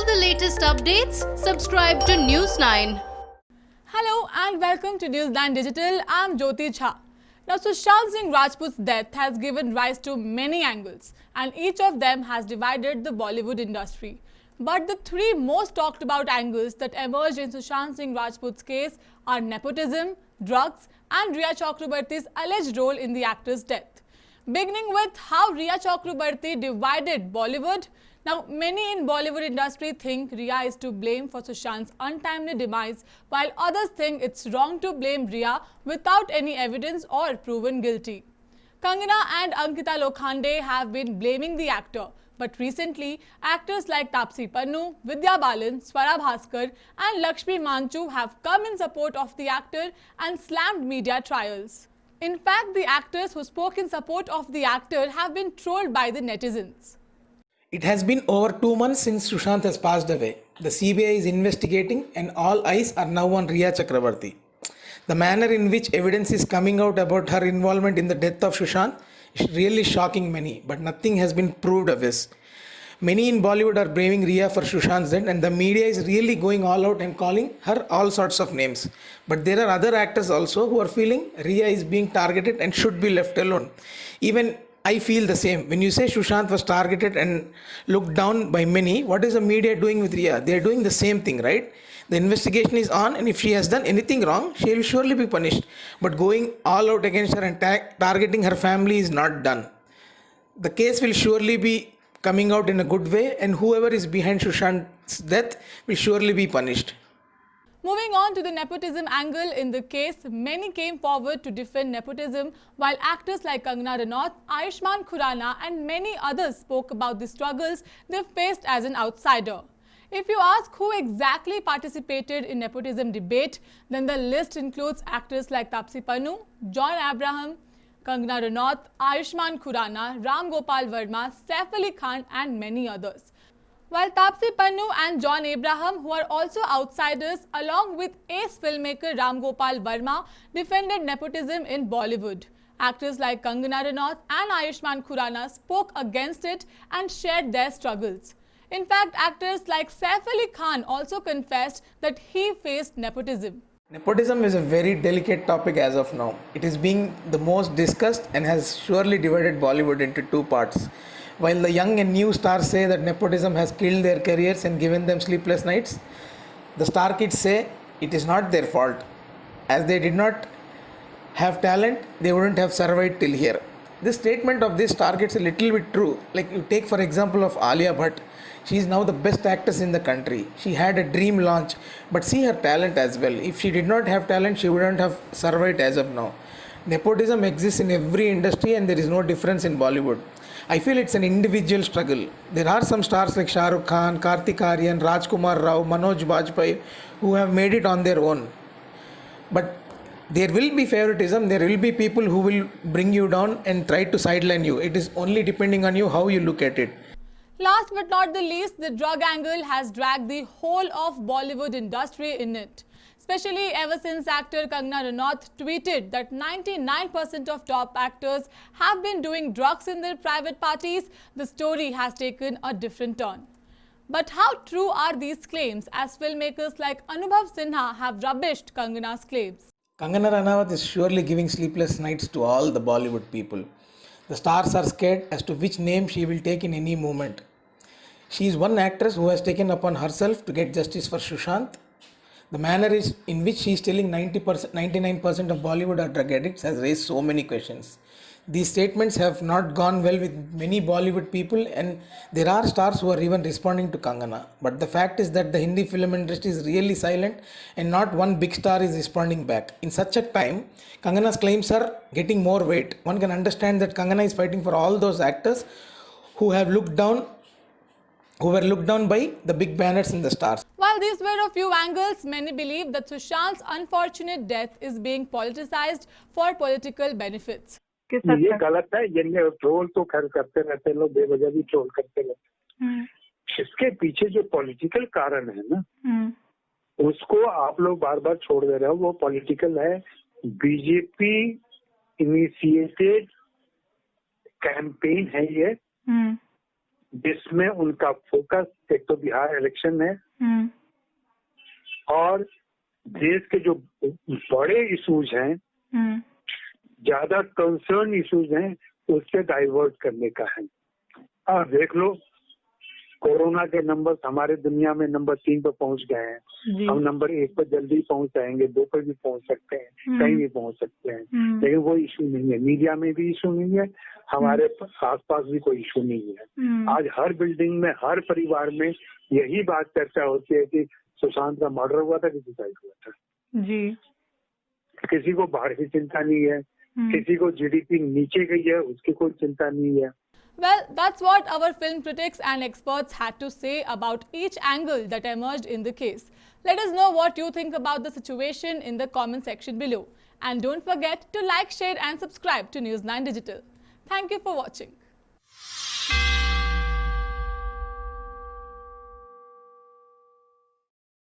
the latest updates, subscribe to News9. Hello and welcome to News9 Digital. I'm Jyoti Jha. Now, Sushant Singh Rajput's death has given rise to many angles, and each of them has divided the Bollywood industry. But the three most talked about angles that emerged in Sushant Singh Rajput's case are nepotism, drugs, and Rhea Chakrabarty's alleged role in the actor's death. Beginning with how Rhea Chakrabarty divided Bollywood. Now, many in Bollywood industry think Rhea is to blame for Sushant's untimely demise, while others think it's wrong to blame Rhea without any evidence or proven guilty. Kangana and Ankita Lokhande have been blaming the actor, but recently, actors like Taapsee Pannu, Vidya Balan, Swara Bhaskar and Lakshmi Manchu have come in support of the actor and slammed media trials. In fact, the actors who spoke in support of the actor have been trolled by the netizens. It has been over 2 months since Sushant has passed away. The CBI is investigating and all eyes are now on Rhea Chakrabarty. The manner in which evidence is coming out about her involvement in the death of Sushant is really shocking many, but nothing has been proved of this. Many in Bollywood are blaming Rhea for Sushant's death, and the media is really going all out and calling her all sorts of names. But there are other actors also who are feeling Rhea is being targeted and should be left alone. Even I feel the same. When you say Sushant was targeted and looked down by many, what is the media doing with Rhea? They are doing the same thing, right? The investigation is on, and if she has done anything wrong, she will surely be punished. But going all out against her and targeting her family is not done. The case will surely be coming out in a good way, and whoever is behind Sushant's death will surely be punished. Moving on to the nepotism angle in the case, many came forward to defend nepotism, while actors like Kangana Ranaut, Ayushmann Khurrana and many others spoke about the struggles they faced as an outsider. If you ask who exactly participated in nepotism debate, then the list includes actors like Taapsee Pannu, John Abraham, Kangana Ranaut, Ayushmann Khurrana, Ram Gopal Verma, Saif Ali Khan and many others. While Taapsee Pannu and John Abraham, who are also outsiders, along with ace filmmaker Ram Gopal Verma, defended nepotism in Bollywood. Actors like Kangana Ranaut and Ayushmann Khurrana spoke against it and shared their struggles. In fact, actors like Saif Ali Khan also confessed that he faced nepotism. Nepotism is a very delicate topic as of now. It is being the most discussed and has surely divided Bollywood into two parts. While the young and new stars say that nepotism has killed their careers and given them sleepless nights, the star kids say it is not their fault. As they did not have talent, they wouldn't have survived till here. This statement of this star kids is a little bit true. Like you take for example of Alia Bhatt. She is now the best actress in the country. She had a dream launch, but see her talent as well. If she did not have talent, she wouldn't have survived as of now. Nepotism exists in every industry and there is no difference in Bollywood. I feel it's an individual struggle. There are some stars like Shah Rukh Khan, Kartik Aaryan, Rajkumar Rao, Manoj Bajpayee who have made it on their own. But there will be favoritism. There will be people who will bring you down and try to sideline you. It is only depending on you how you look at it. Last but not the least, the drug angle has dragged the whole of Bollywood industry in it. Especially ever since actor Kangana Ranaut tweeted that 99% of top actors have been doing drugs in their private parties, the story has taken a different turn. But how true are these claims, as filmmakers like Anubhav Sinha have rubbished Kangana's claims? Kangana Ranaut is surely giving sleepless nights to all the Bollywood people. The stars are scared as to which name she will take in any moment. She is one actress who has taken upon herself to get justice for Sushant. The manner in which she is telling 99% of Bollywood are drug addicts has raised so many questions. These statements have not gone well with many Bollywood people, and there are stars who are even responding to Kangana. But the fact is that the Hindi film industry is really silent and not one big star is responding back. In such a time, Kangana's claims are getting more weight. One can understand that Kangana is fighting for all those actors who were looked down by the big banners and the stars. While these were a few angles, many believe that Sushant's unfortunate death is being politicized for political benefits. ये गलत है। ये troll तो खैर करते रहते हैं लोग, बेवजह भी ट्रोल करते रहते हैं। इसके पीछे जो पॉलिटिकल कारण है ना, उसको आप लोग बार बार छोड़ दे रहे हो। वो पॉलिटिकल है, बीजेपी इनिशिएटेड कैंपेन है ये, जिसमें उनका फोकस एक तो बिहार इलेक्शन है और देश के जो बड़े इश्यूज हैं, ज्यादा कंसर्न इश्यूज हैं, उससे डाइवर्ट करने का है। और देख लो, कोरोना के नंबर्स हमारे दुनिया में नंबर 3 पर पहुंच गए हैं। हम नंबर 1 पर जल्दी पहुंच जाएंगे, 2 पर भी पहुंच सकते हैं, कहीं भी पहुंच सकते हैं, लेकिन वो इशू नहीं है। मीडिया में भी इशू नहीं है, हमारे आसपास भी कोई इशू नहीं है। आज हर बिल्डिंग में, हर परिवार में यही बात चर्चा होती है कि सुशांत का मर्डर हुआ था कि सुसाइड हुआ था। जी। किसी को बाढ़ की चिंता नहीं है, किसी को जीडीपी नीचे गई है उसकी कोई चिंता नहीं है। Well, that's what our film critics and experts had to say about each angle that emerged in the case. Let us know what you think about the situation in the comment section below. And don't forget to like, share and subscribe to News9 Digital. Thank you for watching.